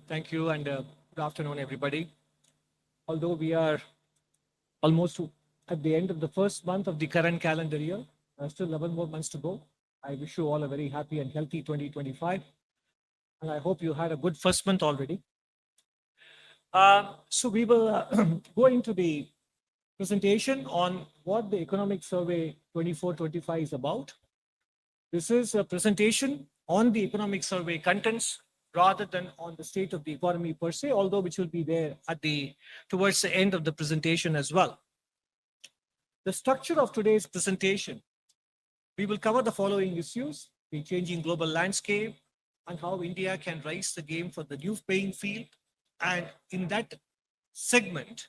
Thank you and good afternoon, everybody. Although we are almost at the end of the first month of the current calendar year, still 11 more months to go. I wish you all a very happy and healthy 2025. And I hope you had a good first month already. So we will go into the presentation on what the Economic Survey 24-25 is about. This is a presentation on the Economic Survey contents rather than on the state of the economy per se, although which will be there towards the end of the presentation as well. The structure of today's presentation, we will cover the following issues: the changing global landscape and how India can rise the game for the new playing field. And in that segment,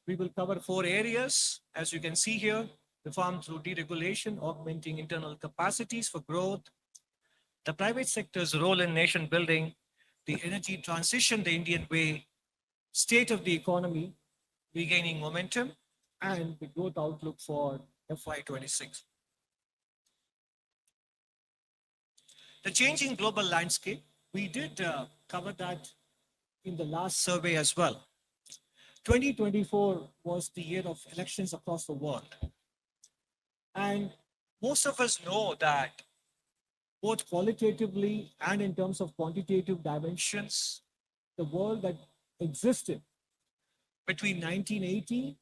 we will cover 4 areas, as you can see here: reform through deregulation, augmenting internal capacities for growth, the private sector's role in nation building, the energy transition the Indian way, state of the economy regaining momentum, and the growth outlook for FY26. The changing global landscape, we did cover that in the last survey as well. 2024 was the year of elections across the world. And most of us know that both qualitatively and in terms of quantitative dimensions, the world that existed between 1980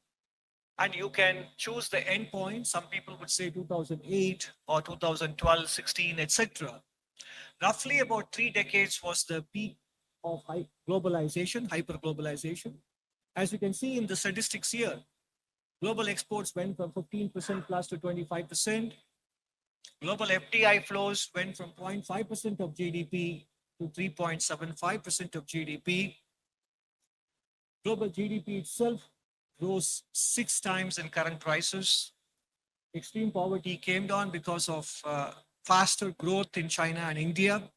and you can choose the endpoint. Some people would say 2008 or 2012, 16, etc. Roughly about 3 decades was the peak of globalization, hyper-globalization. As you can see in the statistics here, global exports went from 15% plus to 25%. Global FDI flows went from 0.5% of GDP to 3.75% of GDP. Global GDP itself rose 6 times in current prices. Extreme poverty came down because of faster growth in China and India.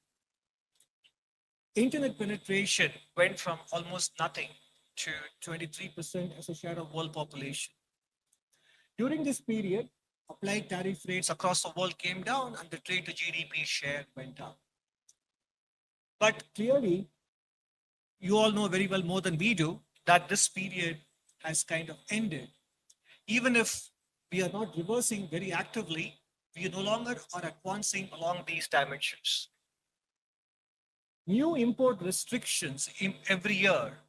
Internet penetration went from almost nothing to 23% as a share of world population. During this period, applied tariff rates across the world came down and the trade to GDP share went up. But clearly, you all know very well more than we do that this period has kind of ended. Even if we are not reversing very actively, we no longer are advancing along these dimensions. New import restrictions in every year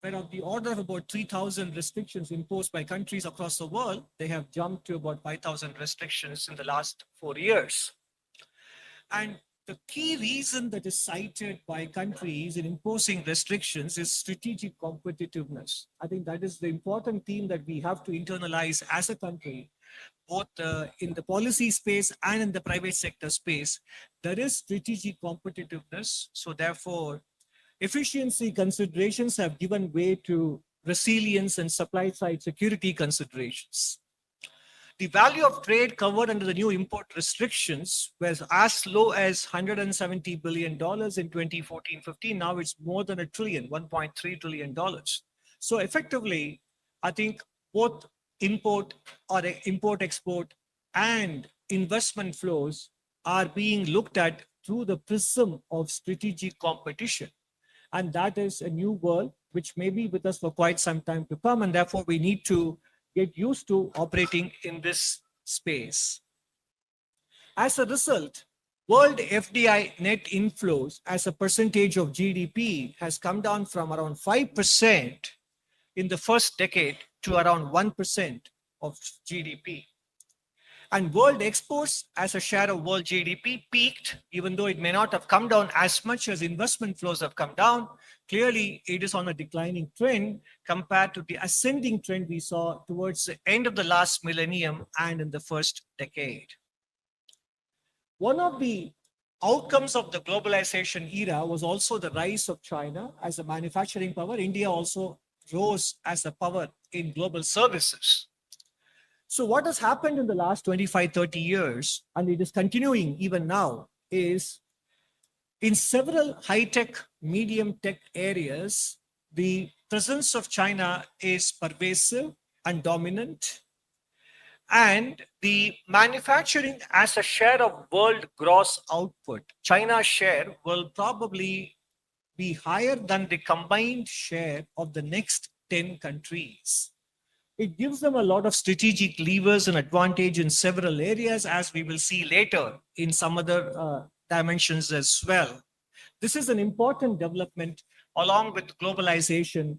were of the order of about 3,000 restrictions imposed by countries across the world. They have jumped to about 5,000 restrictions in the last 4 years. And the key reason that is cited by countries in imposing restrictions is strategic competitiveness. I think that is the important theme that we have to internalize as a country, both in the policy space and in the private sector space. There is strategic competitiveness. So therefore, efficiency considerations have given way to resilience and supply side security considerations. The value of trade covered under the new import restrictions was as low as $170 billion in 2014-15. Now it's more than $1 trillion, $1.3 trillion. So effectively, I think both import-export and investment flows are being looked at through the prism of strategic competition. And that is a new world which may be with us for quite some time to come. And therefore, we need to get used to operating in this space. As a result, world FDI net inflows as a percentage of GDP has come down from around 5% in the first decade to around 1% of GDP. And world exports as a share of world GDP peaked, even though it may not have come down as much as investment flows have come down. Clearly, it is on a declining trend compared to the ascending trend we saw towards the end of the last millennium and in the first decade. One of the outcomes of the globalization era was also the rise of China as a manufacturing power. India also rose as a power in global services. So what has happened in the last 25, 30 years, and it is continuing even now, is in several high-tech, medium-tech areas, the presence of China is pervasive and dominant. And the manufacturing as a share of world gross output, China's share will probably be higher than the combined share of the next 10 countries. It gives them a lot of strategic levers and advantage in several areas, as we will see later in some other dimensions as well. This is an important development along with globalization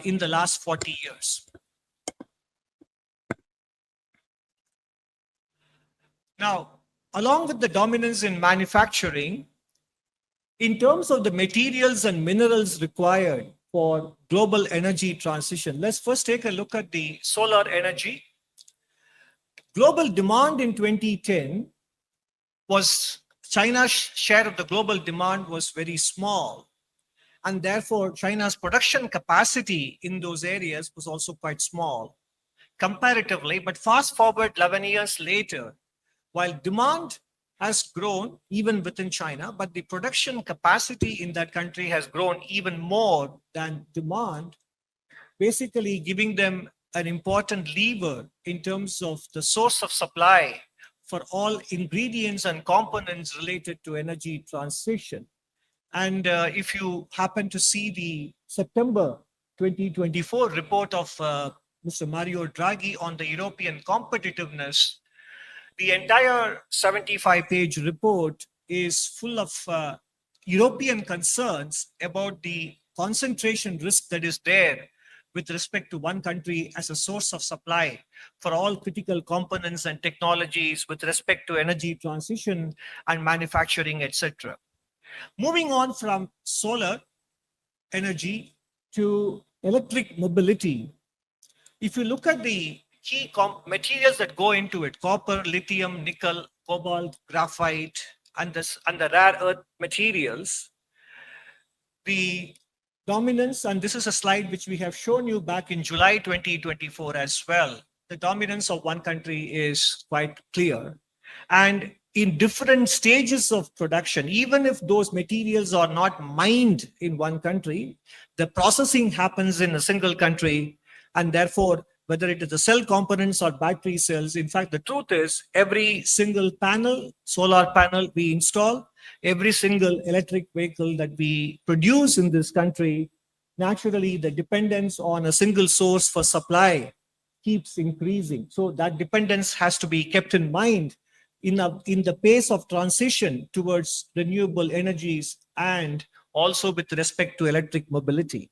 in the last 40 years. Now, along with the dominance in manufacturing, in terms of the materials and minerals required for global energy transition, let's first take a look at the solar energy. Global demand in 2010 was, China's share of the global demand was very small. And therefore, China's production capacity in those areas was also quite small comparatively. But fast forward 11 years later, while demand has grown even within China, but the production capacity in that country has grown even more than demand, basically giving them an important lever in terms of the source of supply for all ingredients and components related to energy transition. And if you happen to see the September 2024 report of Mr. Mario Draghi on the European competitiveness, the entire 75-page report is full of European concerns about the concentration risk that is there with respect to one country as a source of supply for all critical components and technologies with respect to energy transition and manufacturing, etc. Moving on from solar energy to electric mobility, if you look at the key materials that go into it, copper, lithium, nickel, cobalt, graphite, and the rare earth materials, the dominance, and this is a slide which we have shown you back in July 2024 as well, the dominance of one country is quite clear. And in different stages of production, even if those materials are not mined in one country, the processing happens in a single country, and therefore, whether it is the cell components or battery cells, in fact, the truth is every single panel, solar panel we install, every single electric vehicle that we produce in this country, naturally the dependence on a single source for supply keeps increasing. So that dependence has to be kept in mind in the pace of transition towards renewable energies and also with respect to electric mobility.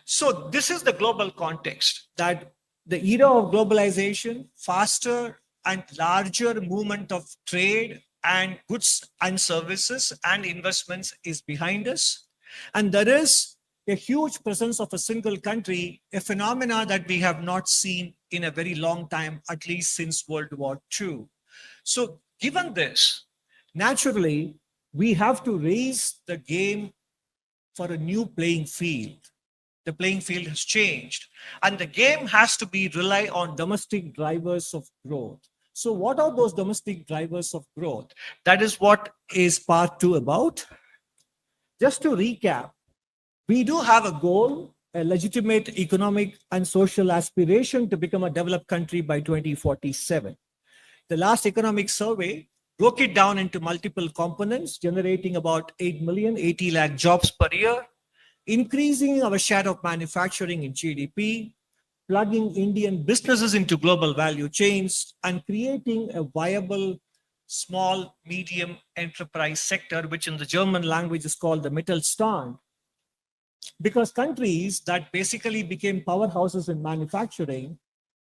So this is the global context, that the era of globalization, faster and larger movement of trade and goods and services and investments is behind us. And there is a huge presence of a single country, a phenomena that we have not seen in a very long time, at least since World War II. So given this, naturally, we have to raise the game for a new playing field. The playing field has changed, and the game has to be rely on domestic drivers of growth. So what are those domestic drivers of growth? That is what is part 2 about. Just to recap, we do have a goal, a legitimate economic and social aspiration to become a developed country by 2047. The last economic survey broke it down into multiple components, generating about 8 million, 80 lakh jobs per year, increasing our share of manufacturing in GDP, plugging Indian businesses into global value chains, and creating a viable small, medium enterprise sector, which in the German language is called the Mittelstand. Because countries that basically became powerhouses in manufacturing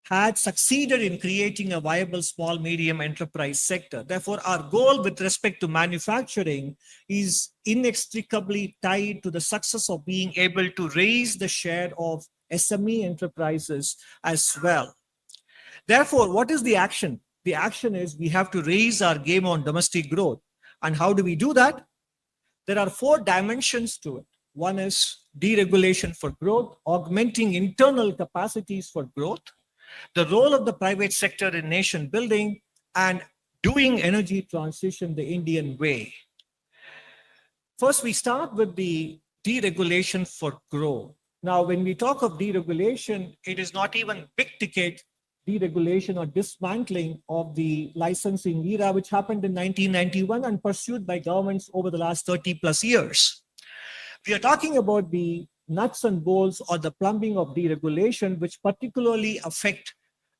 had succeeded in creating a viable small, medium enterprise sector. Therefore, our goal with respect to manufacturing is inextricably tied to the success of being able to raise the share of SME enterprises as well. Therefore, what is the action? The action is we have to raise our game on domestic growth. And how do we do that? There are 4 dimensions to it. One is deregulation for growth, augmenting internal capacities for growth, the role of the private sector in nation building, and doing energy transition the Indian way. First, we start with the deregulation for growth. Now, when we talk of deregulation, it is not even big ticket deregulation or dismantling of the licensing era, which happened in 1991 and pursued by governments over the last 30 plus years. We are talking about the nuts and bolts or the plumbing of deregulation, which particularly affect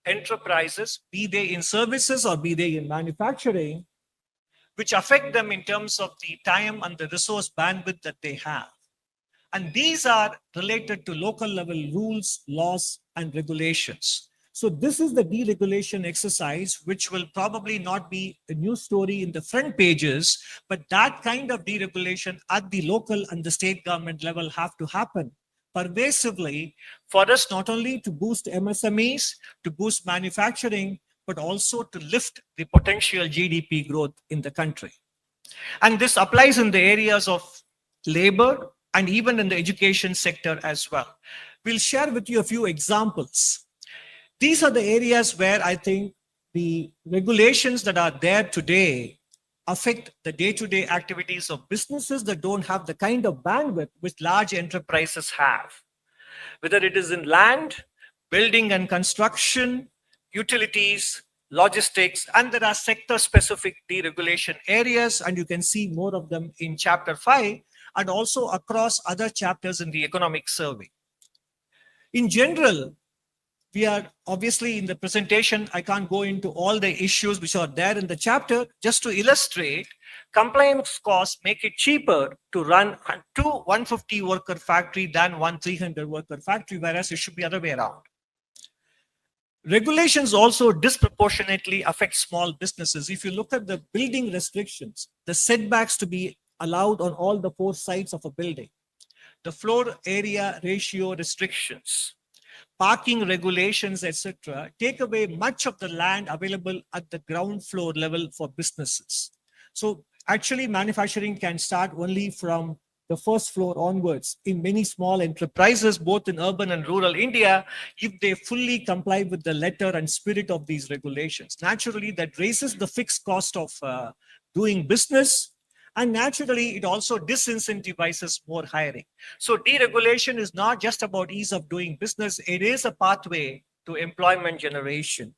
enterprises, be they in services or be they in manufacturing, which affect them in terms of the time and the resource bandwidth that they have. And these are related to local level rules, laws, and regulations. So this is the deregulation exercise, which will probably not be a news story in the front pages, but that kind of deregulation at the local and the state government level have to happen pervasively for us not only to boost MSMEs, to boost manufacturing, but also to lift the potential GDP growth in the country. And this applies in the areas of labor and even in the education sector as well. We'll share with you a few examples. These are the areas where I think the regulations that are there today affect the day-to-day activities of businesses that don't have the kind of bandwidth which large enterprises have. Whether it is in land, building and construction, utilities, logistics, and there are sector-specific deregulation areas, and you can see more of them in Chapter 5 and also across other chapters in the economic survey. In general, we are obviously in the presentation, I can't go into all the issues which are there in the chapter. Just to illustrate, compliance costs make it cheaper to run a 150 worker factory than 300 worker factory, whereas it should be other way around. Regulations also disproportionately affect small businesses. If you look at the building restrictions, the setbacks to be allowed on all the 4 sides of a building, the floor area ratio restrictions, parking regulations, etc., take away much of the land available at the ground floor level for businesses. So actually manufacturing can start only from the first floor onwards in many small enterprises, both in urban and rural India, if they fully comply with the letter and spirit of these regulations. Naturally, that raises the fixed cost of doing business. And naturally, it also disincentivizes more hiring. So deregulation is not just about ease of doing business. It is a pathway to employment generation.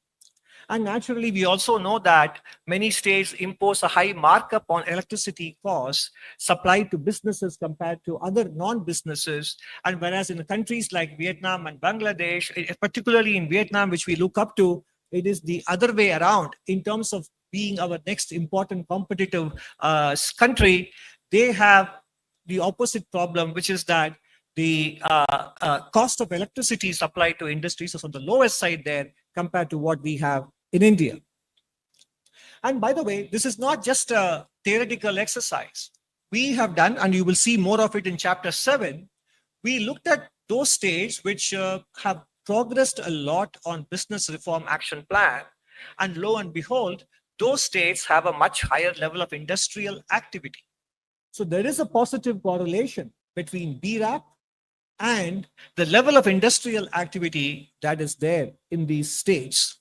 And naturally, we also know that many states impose a high markup on electricity costs supplied to businesses compared to other non-businesses. And whereas in countries like Vietnam and Bangladesh, particularly in Vietnam, which we look up to, it is the other way around in terms of being our next important competitive country. They have the opposite problem, which is that the cost of electricity supplied to industries is on the lowest side there compared to what we have in India. And by the way, this is not just a theoretical exercise. We have done, and you will see more of it in Chapter 7, we looked at those states which have progressed a lot on business reform action plan. And lo and behold, those states have a much higher level of industrial activity. So there is a positive correlation between BRAP and the level of industrial activity that is there in these states.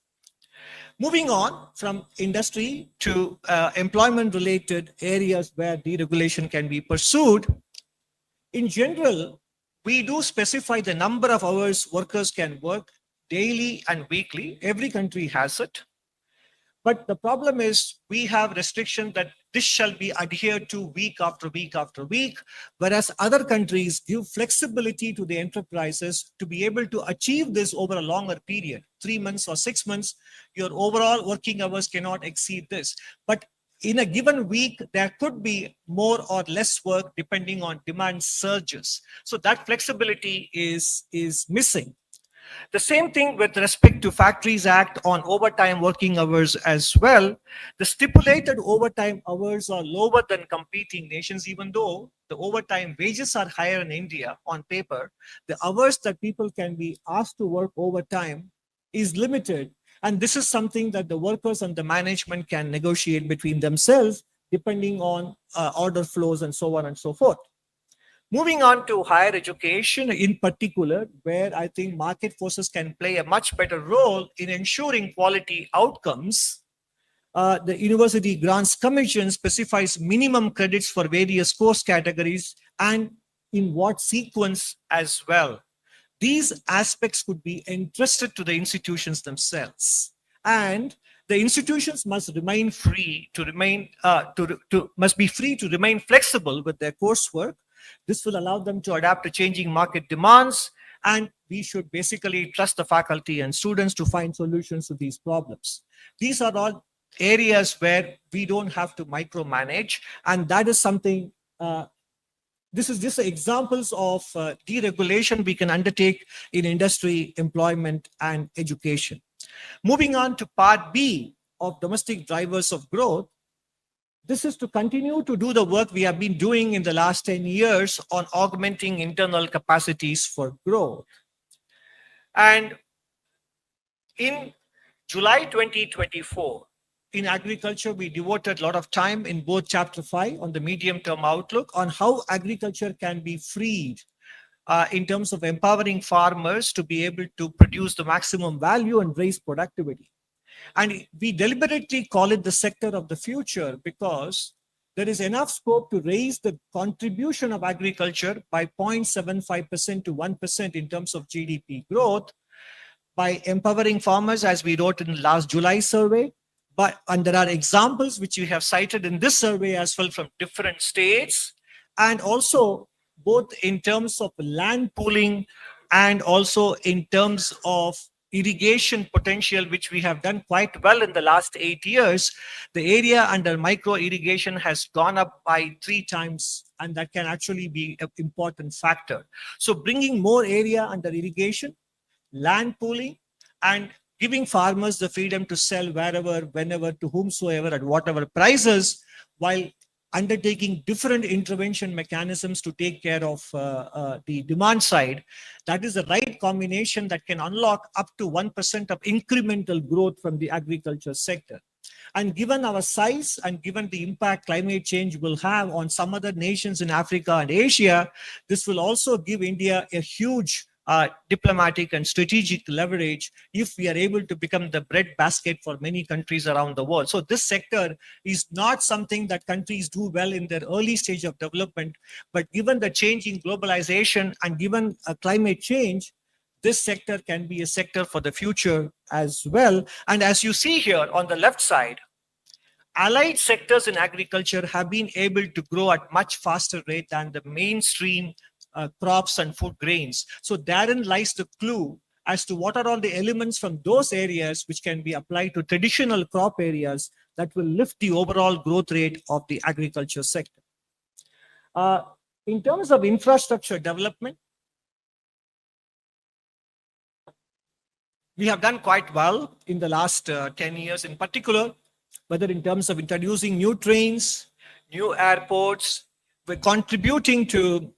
Moving on from industry to employment-related areas where deregulation can be pursued, in general, we do specify the number of hours workers can work daily and weekly. Every country has it. But the problem is we have restriction that this shall be adhered to week after week after week, whereas other countries give flexibility to the enterprises to be able to achieve this over a longer period, 3 months or 6 months. Your overall working hours cannot exceed this. But in a given week, there could be more or less work depending on demand surges. So that flexibility is missing. The same thing with respect to Factories Act on overtime working hours as well. The stipulated overtime hours are lower than competing nations, even though the overtime wages are higher in India on paper. The hours that people can be asked to work overtime is limited. And this is something that the workers and the management can negotiate between themselves, depending on order flows and so on and so forth. Moving on to higher education in particular, where I think market forces can play a much better role in ensuring quality outcomes. The University Grants Commission specifies minimum credits for various course categories and in what sequence as well. these aspects could be entrusted to the institutions themselves. And the institutions must remain free to remain must be free to remain flexible with their coursework. This will allow them to adapt to changing market demands, and we should basically trust the faculty and students to find solutions to these problems. These are all areas where we don't have to micromanage, and that is something this is just examples of deregulation we can undertake in industry, employment, and education. Moving on to part B of domestic drivers of growth, this is to continue to do the work we have been doing in the last 10 years on augmenting internal capacities for growth. And in July 2024, in agriculture, we devoted a lot of time in both chapter 5 on the medium-term outlook on how agriculture can be freed in terms of empowering farmers to be able to produce the maximum value and raise productivity. And we deliberately call it the sector of the future because there is enough scope to raise the contribution of agriculture by 0.75% to 1% in terms of GDP growth by empowering farmers, as we wrote in the last July survey. And there are examples which we have cited in this survey as well from different states, and also both in terms of land pooling and also in terms of irrigation potential, which we have done quite well in the last 8 years. The area under micro irrigation has gone up by 3 times, and that can actually be an important factor. So bringing more area under irrigation, land pooling, and giving farmers the freedom to sell wherever, whenever, to whomsoever, at whatever prices, while undertaking different intervention mechanisms to take care of the demand side. That is the right combination that can unlock up to 1% of incremental growth from the agriculture sector. And given our size and given the impact climate change will have on some other nations in Africa and Asia, this will also give India a huge diplomatic and strategic leverage if we are able to become the breadbasket for many countries around the world. So this sector is not something that countries do well in their early stage of development, but given the change in globalization and given climate change, this sector can be a sector for the future as well. And as you see here on the left side, allied sectors in agriculture have been able to grow at much faster rate than the mainstream crops and food grains. So therein lies the clue as to what are all the elements from those areas which can be applied to traditional crop areas that will lift the overall growth rate of the agriculture sector. In terms of infrastructure development, we have done quite well in the last 10 years in particular, whether in terms of introducing new trains, new airports. We're contributing to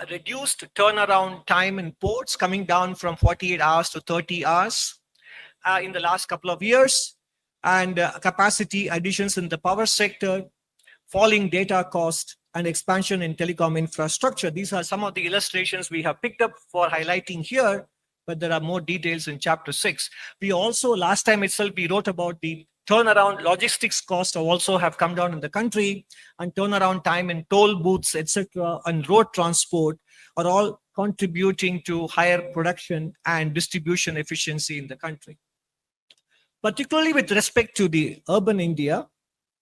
reduced turnaround time in ports, coming down from 48 hours to 30 hours in the last couple of years, and capacity additions in the power sector, falling data cost, and expansion in telecom infrastructure. These are some of the illustrations we have picked up for highlighting here, but there are more details in chapter 6. We also, last time itself, we wrote about the turnaround logistics costs also have come down in the country, and turnaround time in toll booths, etc., and road transport are all contributing to higher production and distribution efficiency in the country. Particularly with respect to the urban India,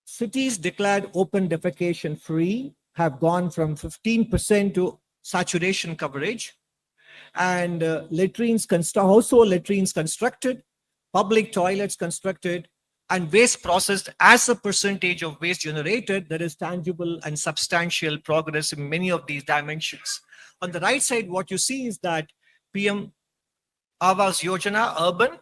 cities declared open defecation free have gone from 15% to saturation coverage, and household latrines constructed, public toilets constructed, and waste processed as a percentage of waste generated. There is tangible and substantial progress in many of these dimensions. On the right side, what you see is that PM Awas Yojana urban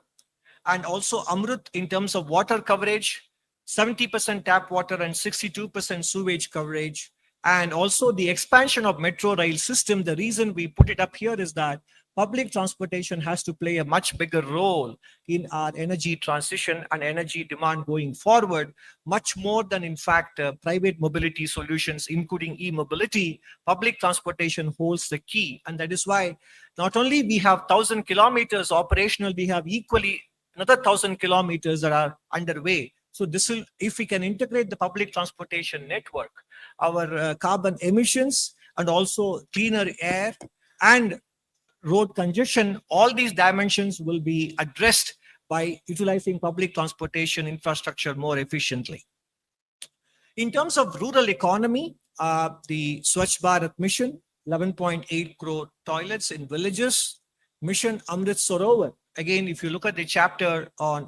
and also Amrut in terms of water coverage, 70% tap water and 62% sewage coverage, and also the expansion of metro rail system. The reason we put it up here is that public transportation has to play a much bigger role in our energy transition and energy demand going forward, much more than, in fact, private mobility solutions, including e-mobility. Public transportation holds the key. And that is why not only we have 1,000 kilometers operational, we have equally another 1,000 kilometers that are underway. So this will, if we can integrate the public transportation network, our carbon emissions and also cleaner air and road congestion, all these dimensions will be addressed by utilizing public transportation infrastructure more efficiently. In terms of rural economy, the Swachh Bharat mission, 11.8 crore toilets in villages. Mission Amrit Sarovar. Again, if you look at the chapter on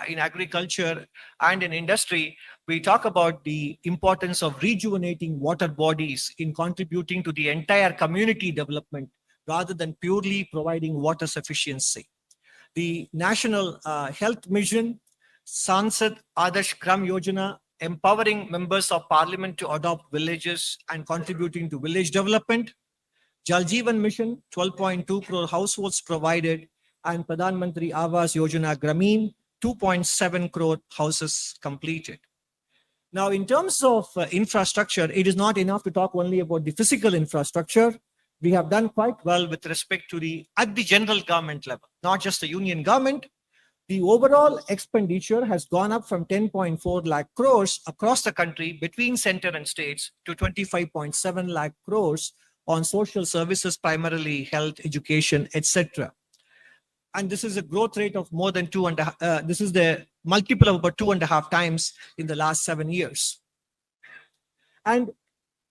in agriculture and in industry, we talk about the importance of rejuvenating water bodies in contributing to the entire community development rather than purely providing water sufficiency. The National Health Mission, Sansad Adarsh Gram Yojana, empowering members of parliament to adopt villages and contributing to village development. Jal Jeevan Mission, 12.2 crore households provided, and Pradhan Mantri Awas Yojana Grameen, 2.7 crore houses completed. Now, in terms of infrastructure, it is not enough to talk only about the physical infrastructure. We have done quite well with respect to at the general government level, not just the union government. The overall expenditure has gone up from 10.4 lakh crores across the country between center and states to 25.7 lakh crores on social services, primarily health, education, etc. And this is a growth rate of more than this is the multiple of about 2.5 times in the last 7 years. And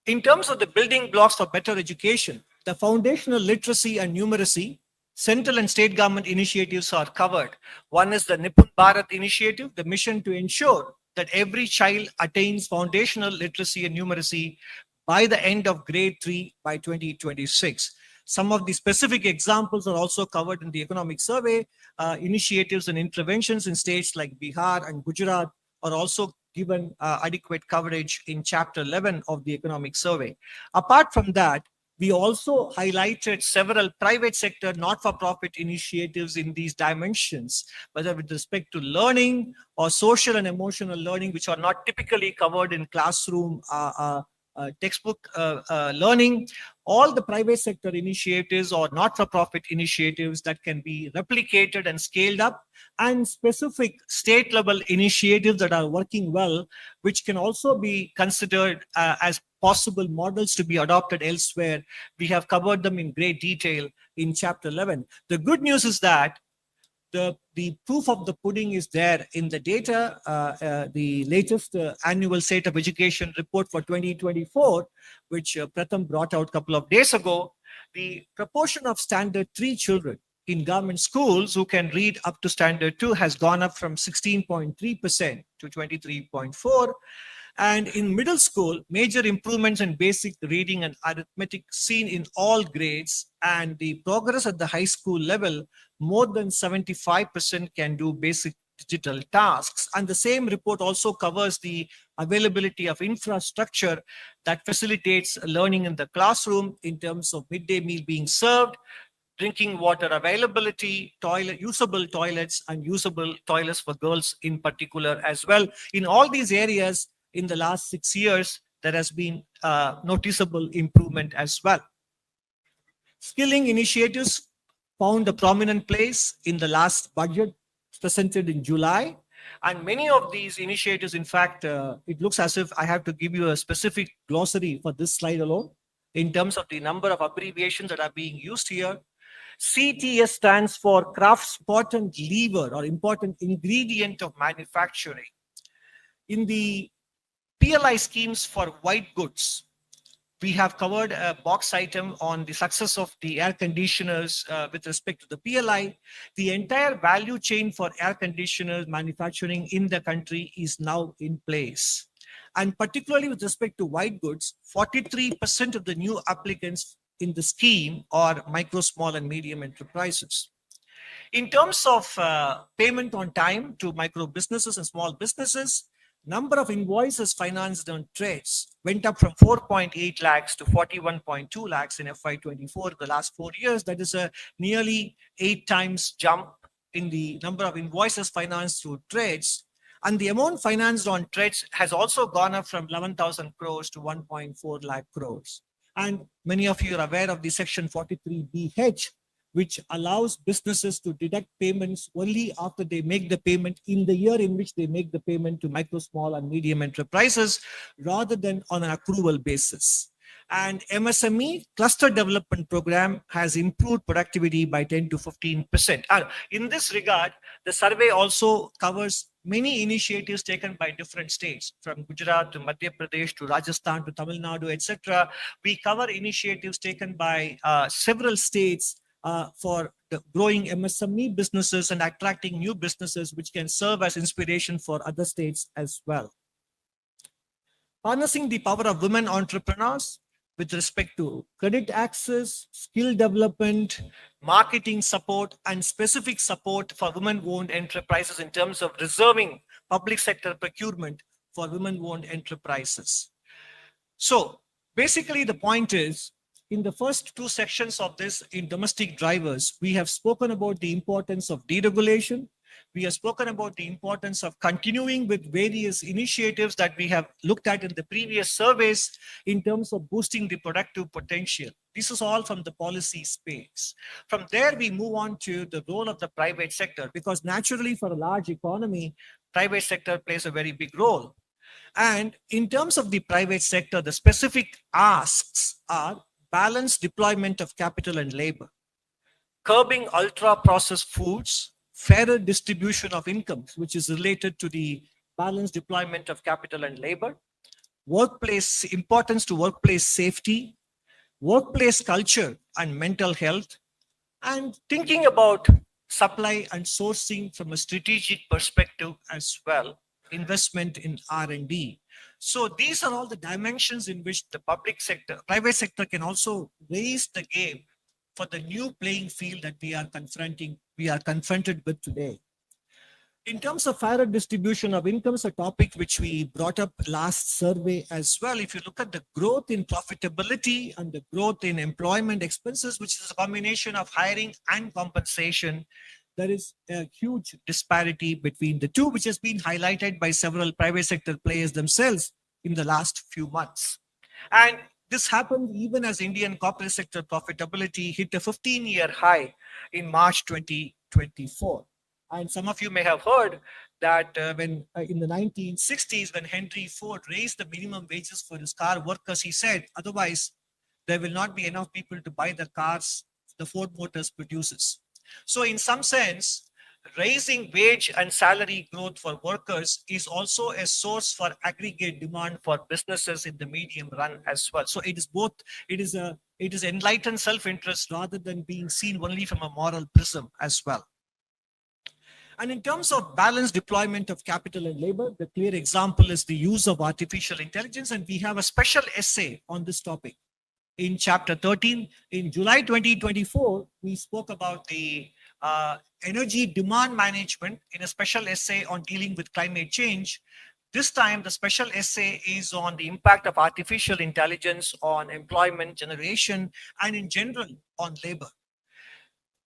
in terms of the building blocks for better education, the foundational literacy and numeracy, central and state government initiatives are covered. One is the Nipun Bharat initiative, the mission to ensure that every child attains foundational literacy and numeracy by the end of grade 3 by 2026. Some of the specific examples are also covered in the economic survey. Initiatives and interventions in states like Bihar and Gujarat are also given adequate coverage in chapter 11 of the economic survey. Apart from that, we also highlighted several private sector not-for-profit initiatives in these dimensions, whether with respect to learning or social and emotional learning, which are not typically covered in classroom textbook learning. All the private sector initiatives or not-for-profit initiatives that can be replicated and scaled up, and specific state-level initiatives that are working well, which can also be considered as possible models to be adopted elsewhere. We have covered them in great detail in chapter 11. The good news is that the proof of the pudding is there in the data. The latest annual State of Education report for 2024, which Pratham brought out a couple of days ago, the proportion of standard 3 children in government schools who can read up to standard 2 has gone up from 16.3% to 23.4%. And in middle school, major improvements in basic reading and arithmetic seen in all grades, and the progress at the high school level, more than 75% can do basic digital tasks. And the same report also covers the availability of infrastructure that facilitates learning in the classroom in terms of midday meal being served, drinking water availability, usable toilets, and usable toilets for girls in particular as well. In all these areas, in the last 6 years, there has been noticeable improvement as well. Skilling initiatives found a prominent place in the last budget presented in July. And many of these initiatives, in fact, it looks as if I have to give you a specific glossary for this slide alone in terms of the number of abbreviations that are being used here. CTS stands for Crafts Important Lever or Important Ingredient of Manufacturing. In the PLI schemes for white goods, we have covered a box item on the success of the air conditioners with respect to the PLI. The entire value chain for air conditioners manufacturing in the country is now in place. And particularly with respect to white goods, 43% of the new applicants in the scheme are micro, small, and medium enterprises. In terms of payment on time to micro businesses and small businesses, number of invoices financed on trades went up from 4.8 lakhs to 41.2 lakhs in FY24, the last 4 years. That is a nearly 8 times jump in the number of invoices financed through trades. And the amount financed on trades has also gone up from 11,000 crores to 1.4 lakh crores. And many of you are aware of the Section 43BH, which allows businesses to deduct payments only after they make the payment in the year in which they make the payment to micro, small, and medium enterprises, rather than on an accrual basis. And MSME cluster development program has improved productivity by 10 to 15%. In this regard, the survey also covers many initiatives taken by different states, from Gujarat to Madhya Pradesh to Rajasthan to Tamil Nadu, etc. We cover initiatives taken by several states for the growing MSME businesses and attracting new businesses, which can serve as inspiration for other states as well. Harnessing the power of women entrepreneurs with respect to credit access, skill development, marketing support, and specific support for women-owned enterprises in terms of reserving public sector procurement for women-owned enterprises. So basically the point is, in the first two sections of this in domestic drivers, we have spoken about the importance of deregulation. We have spoken about the importance of continuing with various initiatives that we have looked at in the previous surveys in terms of boosting the productive potential. This is all from the policy space. From there, we move on to the role of the private sector, because naturally for a large economy, private sector plays a very big role. And in terms of the private sector, the specific asks are balanced deployment of capital and labor, curbing ultra-processed foods, fairer distribution of incomes, which is related to the balanced deployment of capital and labor, workplace importance to workplace safety, workplace culture and mental health, and thinking about supply and sourcing from a strategic perspective as well, investment in R&D. So these are all the dimensions in which the private sector can also raise the game for the new playing field that we are confronted with today. In terms of fairer distribution of incomes, a topic which we brought up last survey as well, if you look at the growth in profitability and the growth in employment expenses, which is a combination of hiring and compensation, there is a huge disparity between the two, which has been highlighted by several private sector players themselves in the last few months. And this happened even as Indian corporate sector profitability hit a 15-year high in March 2024. And some of you may have heard that when in the 1960s, when Henry Ford raised the minimum wages for his car workers, he said, otherwise, there will not be enough people to buy the cars the Ford Motors produces. So in some sense, raising wage and salary growth for workers is also a source for aggregate demand for businesses in the medium run as well. So it is both, it is enlightened self-interest rather than being seen only from a moral prism as well. And in terms of balanced deployment of capital and labor, the clear example is the use of artificial intelligence. And we have a special essay on this topic in chapter 13. In July 2024, we spoke about the energy demand management in a special essay on dealing with climate change. This time, the special essay is on the impact of artificial intelligence on employment generation and in general on labor.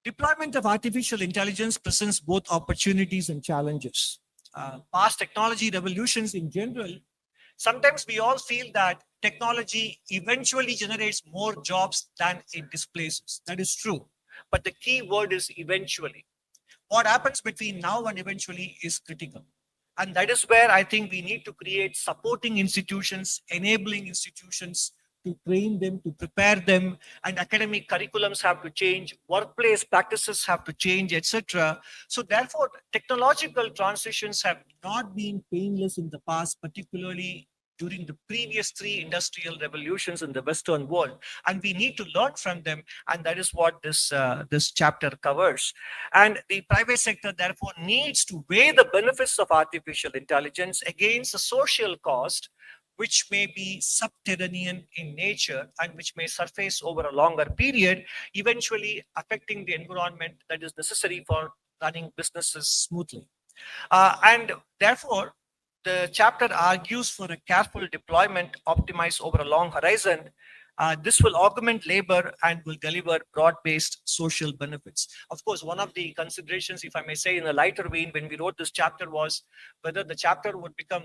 Deployment of artificial intelligence presents both opportunities and challenges. Past technology revolutions in general, sometimes we all feel that technology eventually generates more jobs than it displaces. That is true. But the key word is eventually. What happens between now and eventually is critical. And that is where I think we need to create supporting institutions, enabling institutions to train them, to prepare them, and academic curriculums have to change, workplace practices have to change, etc. So therefore, technological transitions have not been painless in the past, particularly during the previous three industrial revolutions in the Western world, and we need to learn from them, and that is what this chapter covers. And the private sector therefore needs to weigh the benefits of artificial intelligence against the social cost, which may be subterranean in nature and which may surface over a longer period, eventually affecting the environment that is necessary for running businesses smoothly. And therefore, the chapter argues for a careful deployment optimized over a long horizon. This will augment labor and will deliver broad-based social benefits. Of course, one of the considerations, if I may say in a lighter vein, when we wrote this chapter was whether the chapter would become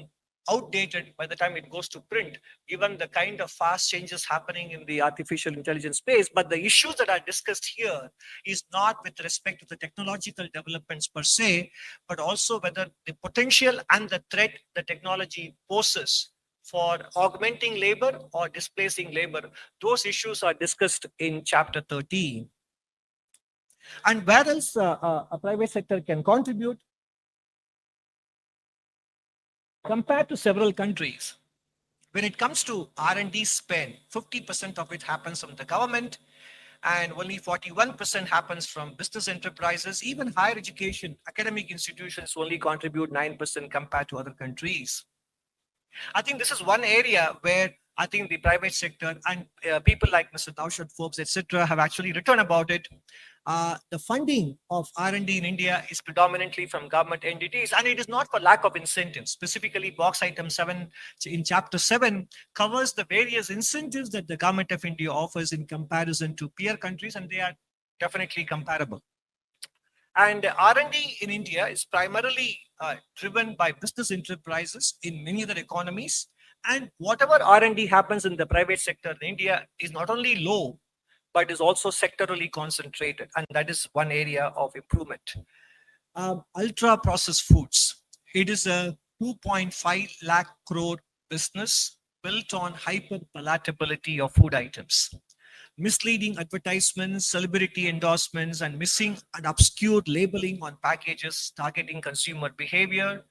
outdated by the time it goes to print, given the kind of fast changes happening in the artificial intelligence space. But the issues that are discussed here is not with respect to the technological developments per se, but also whether the potential and the threat the technology poses for augmenting labor or displacing labor. Those issues are discussed in chapter 13. And where else a private sector can contribute? Compared to several countries, when it comes to R&D spend, 50% of it happens from the government and only 41% happens from business enterprises. Even higher education, academic institutions only contribute 9% compared to other countries. I think this is one area where I think the private sector and people like Mr. Naushad Forbes, etc., have actually written about it. The funding of R&D in India is predominantly from government entities, and it is not for lack of incentives. Specifically, box item 7 in chapter 7 covers the various incentives that the government of India offers in comparison to peer countries, and they are definitely comparable. And R&D in India is primarily driven by business enterprises in many other economies. And whatever R&D happens in the private sector in India is not only low, but is also sectorally concentrated. And that is one area of improvement. Ultra processed foods. It is a 2.5 lakh crore business built on hyper palatability of food items. Misleading advertisements, celebrity endorsements, and missing and obscure labeling on packages targeting consumer behavior.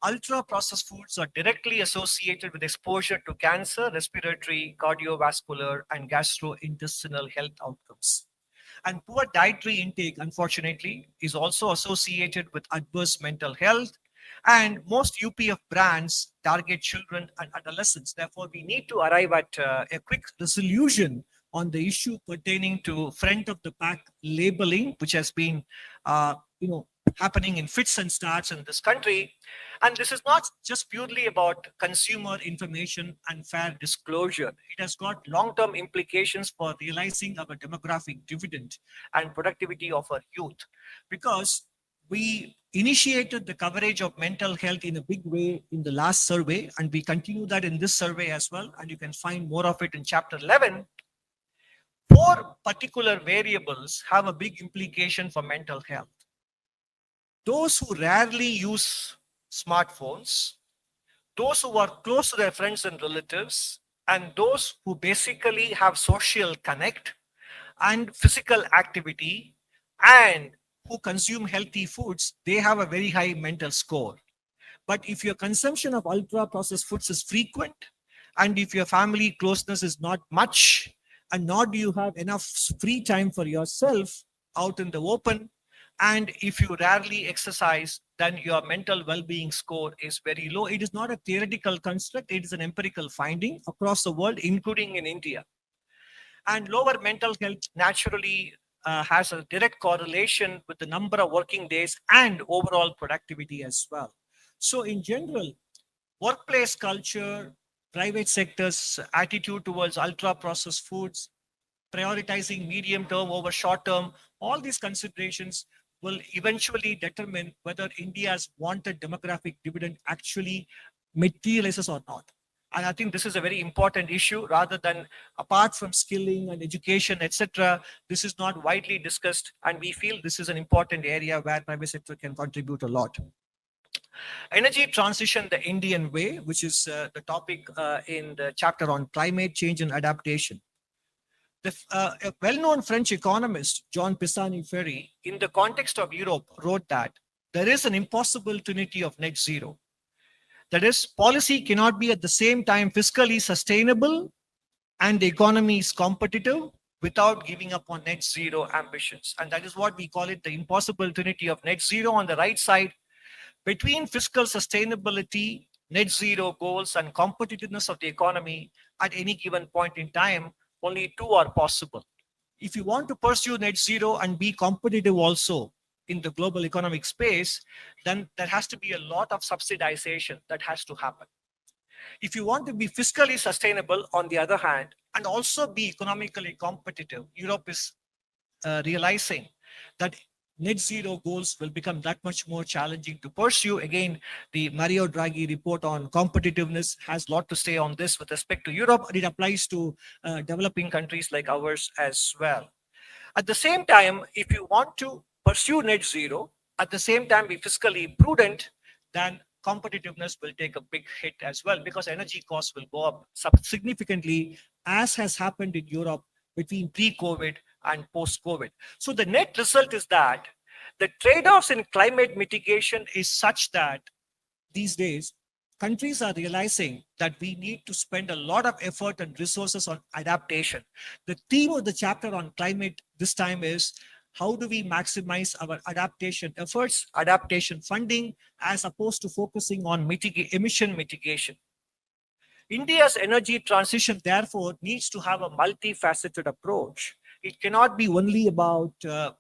Ultra processed foods are directly associated with exposure to cancer, respiratory, cardiovascular, and gastrointestinal health outcomes. And poor dietary intake, unfortunately, is also associated with adverse mental health. And most UPF brands target children and adolescents. Therefore, we need to arrive at a quick resolution on the issue pertaining to front of the pack labeling, which has been, happening in fits and starts in this country. And this is not just purely about consumer information and fair disclosure. It has got long-term implications for realizing our demographic dividend and productivity of our youth. Because we initiated the coverage of mental health in a big way in the last survey, and we continue that in this survey as well. And you can find more of it in chapter 11. 4 particular variables have a big implication for mental health. Those who rarely use smartphones, those who are close to their friends and relatives, and those who basically have social connect and physical activity and who consume healthy foods, they have a very high mental score. But if your consumption of ultra processed foods is frequent, and if your family closeness is not much, and nor do you have enough free time for yourself out in the open, and if you rarely exercise, then your mental well-being score is very low. It is not a theoretical construct, it is an empirical finding across the world, including in India. And lower mental health naturally has a direct correlation with the number of working days and overall productivity as well. So in general, workplace culture, private sector's attitude towards ultra processed foods, prioritizing medium term over short term, all these considerations will eventually determine whether India's wanted demographic dividend actually materializes or not. And I think this is a very important issue rather than apart from skilling and education, etc. This is not widely discussed, and we feel this is an important area where private sector can contribute a lot. Energy transition the Indian way, which is the topic in the chapter on climate change and adaptation. A well-known French economist, John Pisani-Ferry, in the context of Europe, wrote that there is an impossible trinity of net zero. That is, policy cannot be at the same time fiscally sustainable and the economy is competitive without giving up on net zero ambitions. And that is what we call it, the impossible trinity of net zero. On the right side, between fiscal sustainability, net zero goals, and competitiveness of the economy at any given point in time, only 2 are possible. If you want to pursue net zero and be competitive also in the global economic space, then there has to be a lot of subsidization that has to happen. If you want to be fiscally sustainable, on the other hand, and also be economically competitive, Europe is realizing that net zero goals will become that much more challenging to pursue. Again, the Mario Draghi report on competitiveness has a lot to say on this with respect to Europe, and it applies to developing countries like ours as well. At the same time, if you want to pursue net zero, at the same time be fiscally prudent, then competitiveness will take a big hit as well, because energy costs will go up significantly, as has happened in Europe between pre-COVID and post-COVID. So the net result is that the trade-offs in climate mitigation is such that these days, countries are realizing that we need to spend a lot of effort and resources on adaptation. The theme of the chapter on climate this time is how do we maximize our adaptation efforts, adaptation funding, as opposed to focusing on emission mitigation. India's energy transition, therefore, needs to have a multifaceted approach. It cannot be only about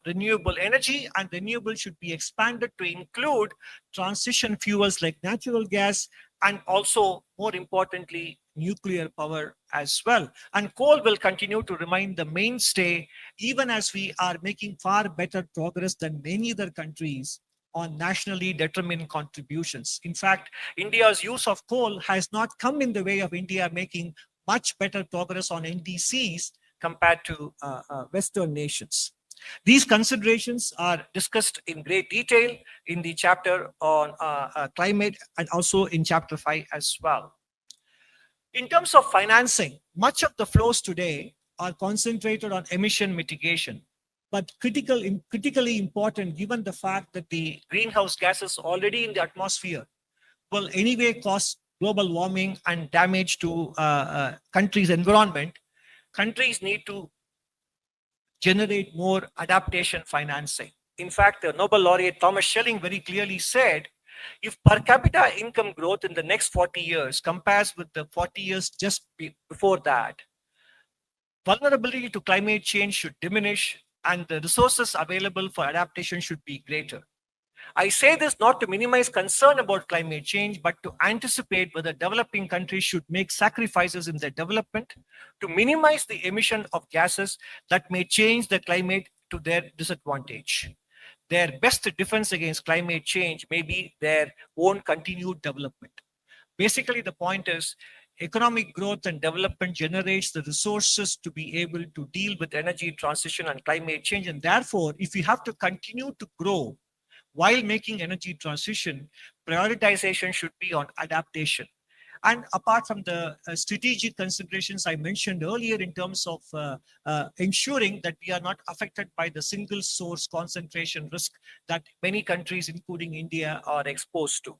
renewable energy, and renewable should be expanded to include transition fuels like natural gas, and also, more importantly, nuclear power as well. And coal will continue to remain the mainstay, even as we are making far better progress than many other countries on nationally determined contributions. In fact, India's use of coal has not come in the way of India making much better progress on NDCs compared to Western nations. These considerations are discussed in great detail in the chapter on climate, and also in chapter 5 as well. In terms of financing, much of the flows today are concentrated on emission mitigation, but critically important given the fact that the greenhouse gases already in the atmosphere will anyway cause global warming and damage to countries' environment. Countries need to generate more adaptation financing. In fact, the Nobel laureate Thomas Schelling very clearly said, if per capita income growth in the next 40 years compares with the 40 years just before that, vulnerability to climate change should diminish and the resources available for adaptation should be greater. I say this not to minimize concern about climate change, but to anticipate whether developing countries should make sacrifices in their development to minimize the emission of gases that may change the climate to their disadvantage. Their best defense against climate change may be their own continued development. Basically, the point is economic growth and development generates the resources to be able to deal with energy transition and climate change. And therefore, if we have to continue to grow while making energy transition, prioritization should be on adaptation. And apart from the strategic considerations I mentioned earlier in terms of ensuring that we are not affected by the single source concentration risk that many countries, including India, are exposed to.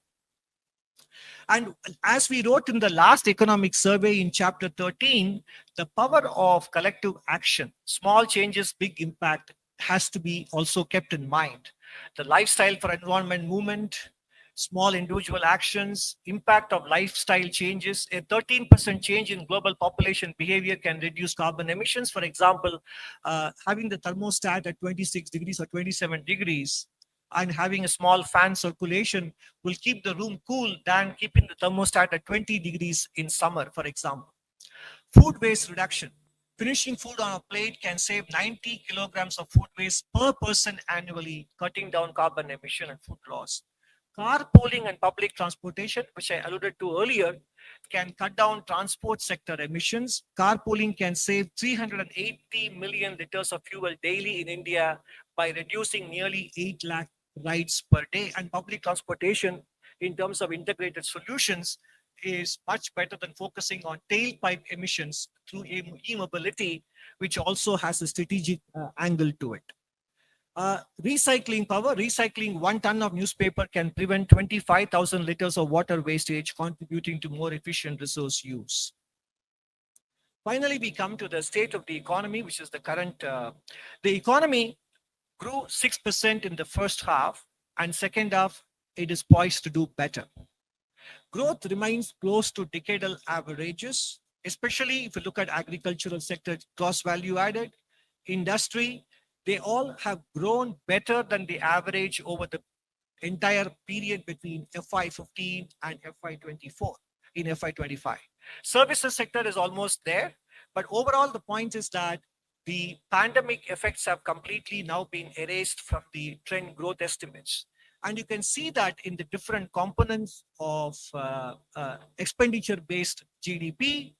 And as we wrote in the last economic survey in chapter 13, the power of collective action, small changes, big impact, has to be also kept in mind. The lifestyle for environment movement, small individual actions, impact of lifestyle changes. A 13% change in global population behavior can reduce carbon emissions. For example, having the thermostat at 26 degrees or 27 degrees and having a small fan circulation will keep the room cool than keeping the thermostat at 20 degrees in summer, for example. Food waste reduction. Finishing food on a plate can save 90 kilograms of food waste per person annually, cutting down carbon emission and food loss. Carpooling and public transportation, which I alluded to earlier, can cut down transport sector emissions. Carpooling can save 380 million liters of fuel daily in India by reducing nearly 8 lakh rides per day. And public transportation, in terms of integrated solutions, is much better than focusing on tailpipe emissions through e-mobility, which also has a strategic angle to it. Recycling power. Recycling 1 ton of newspaper can prevent 25,000 liters of water wastage, contributing to more efficient resource use. Finally, we come to the state of the economy, which is the current. The economy grew 6% in the first half, and second half, it is poised to do better. Growth remains close to decadal averages, especially if you look at agricultural sector, gross value added, industry, they all have grown better than the average over the entire period between FY15 and FY24 in FY25. Services sector is almost there, but overall the point is that the pandemic effects have completely now been erased from the trend growth estimates. And you can see that in the different components of expenditure-based GDP.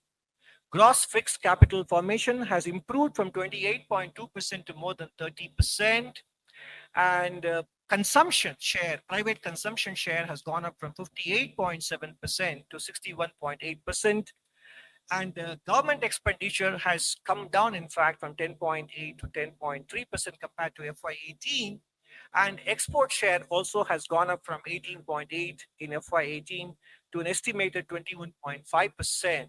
Gross fixed capital formation has improved from 28.2% to more than 30%. And consumption share, private consumption share has gone up from 58.7% to 61.8%. And government expenditure has come down, in fact, from 10.8 to 10.3% compared to FY18. And export share also has gone up from 18.8 in FY18 to an estimated 21.5%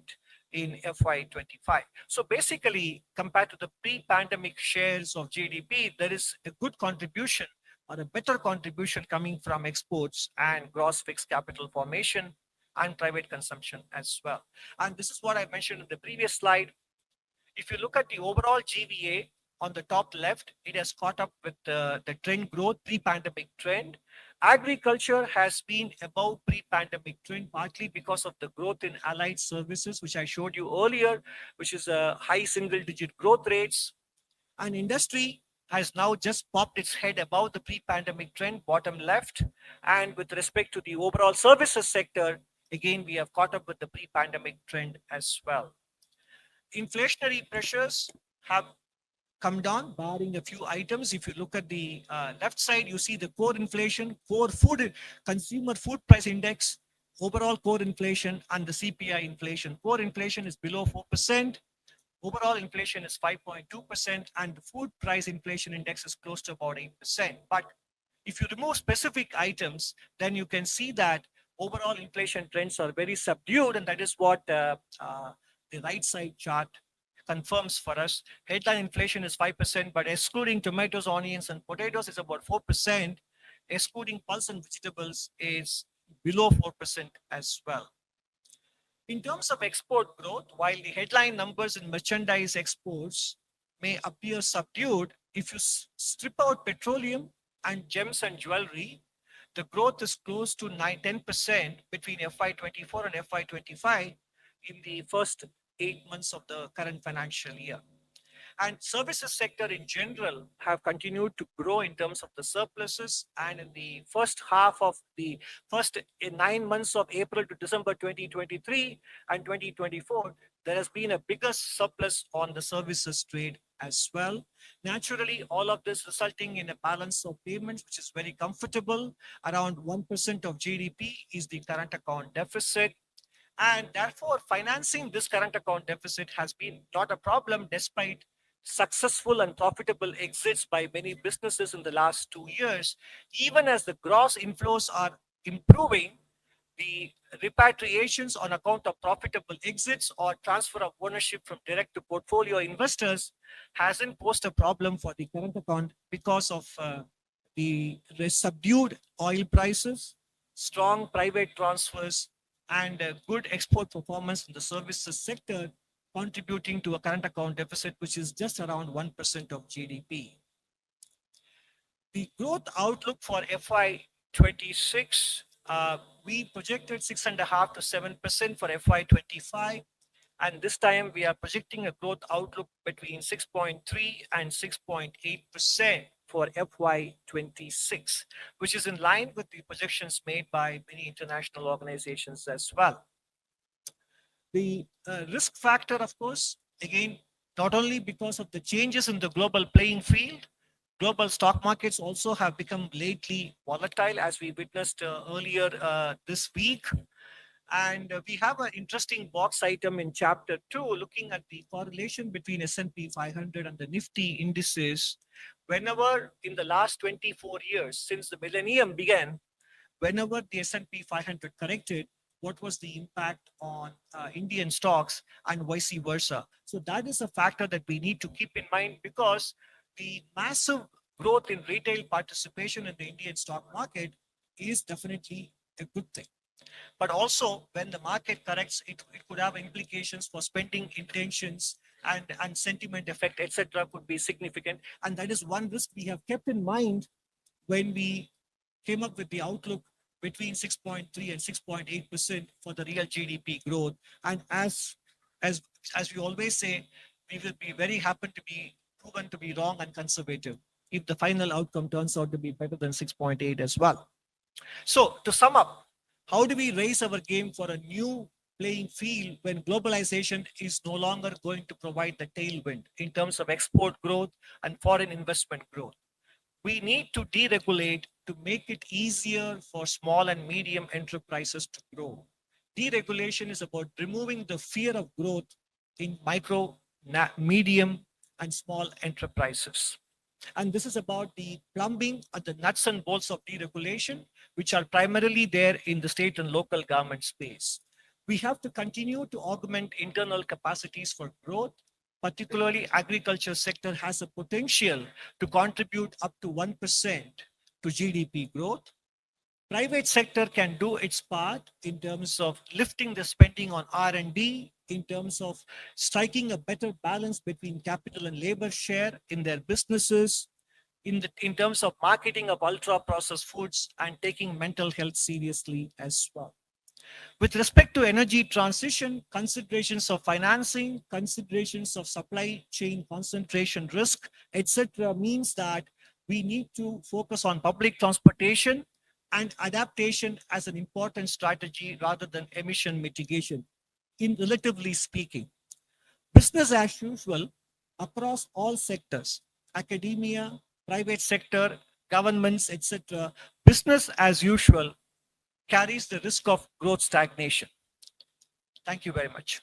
in FY25. So basically, compared to the pre-pandemic shares of GDP, there is a good contribution or a better contribution coming from exports and gross fixed capital formation and private consumption as well. And this is what I mentioned in the previous slide. If you look at the overall GVA on the top left, it has caught up with the trend growth, pre-pandemic trend. Agriculture has been above pre-pandemic trend, partly because of the growth in allied services, which I showed you earlier, which is a high single-digit growth rates. And industry has now just popped its head above the pre-pandemic trend, bottom left. And with respect to the overall services sector, again, we have caught up with the pre-pandemic trend as well. Inflationary pressures have come down, barring a few items. If you look at the left side, you see the core inflation, core food, consumer food price index, overall core inflation, and the CPI inflation. Core inflation is below 4%. Overall inflation is 5.2%, and the food price inflation index is close to about 8%. But if you remove specific items, then you can see that overall inflation trends are very subdued, and that is what the right side chart confirms for us. Headline inflation is 5%, but excluding tomatoes, onions, and potatoes is about 4%. Excluding pulse and vegetables is below 4% as well. In terms of export growth, while the headline numbers in merchandise exports may appear subdued, if you strip out petroleum and gems and jewelry, the growth is close to 9-10% between FY24 and FY25 in the first 8 months of the current financial year. And services sector in general have continued to grow in terms of the surpluses. And in the first half of the first 9 months of April to December 2023 and 2024, there has been a bigger surplus on the services trade as well. Naturally, all of this resulting in a balance of payments, which is very comfortable. Around 1% of GDP is the current account deficit. And therefore, financing this current account deficit has been not a problem, despite successful and profitable exits by many businesses in the last 2 years. Even as the gross inflows are improving, the repatriations on account of profitable exits or transfer of ownership from direct to portfolio investors hasn't posed a problem for the current account because of the subdued oil prices, strong private transfers, and good export performance in the services sector, contributing to a current account deficit, which is just around 1% of GDP. The growth outlook for FY26, we projected 6.5 to 7% for FY25. And this time we are projecting a growth outlook between 6.3 and 6.8% for FY26, which is in line with the projections made by many international organizations as well. The risk factor, of course, again, not only because of the changes in the global playing field, global stock markets also have become lately volatile, as we witnessed earlier this week. And we have an interesting box item in chapter 2, looking at the correlation between S&P 500 and the Nifty indices. Whenever in the last 24 years, since the millennium began, whenever the S&P 500 corrected, what was the impact on Indian stocks and vice versa. So that is a factor that we need to keep in mind, because the massive growth in retail participation in the Indian stock market is definitely a good thing. But also, when the market corrects, it could have implications for spending intentions, and sentiment effect, etc., could be significant. And that is one risk we have kept in mind when we came up with the outlook between 6.3 and 6.8% for the real GDP growth. And as we always say, we will be very happy to be proven to be wrong and conservative if the final outcome turns out to be better than 6.8 as well. So to sum up, how do we raise our game for a new playing field when globalization is no longer going to provide the tailwind in terms of export growth and foreign investment growth? We need to deregulate to make it easier for small and medium enterprises to grow. Deregulation is about removing the fear of growth in micro, medium, and small enterprises. And this is about the plumbing and the nuts and bolts of deregulation, which are primarily there in the state and local government space. We have to continue to augment internal capacities for growth. Particularly, agriculture sector has a potential to contribute up to 1% to GDP growth. Private sector can do its part in terms of lifting the spending on R&D, in terms of striking a better balance between capital and labor share in their businesses, in terms of marketing of ultra processed foods and taking mental health seriously as well. With respect to energy transition, considerations of financing, considerations of supply chain concentration risk, etc., means that we need to focus on public transportation and adaptation as an important strategy rather than emission mitigation, in relatively speaking. Business as usual across all sectors, academia, private sector, governments, etc., business as usual carries the risk of growth stagnation. Thank you very much.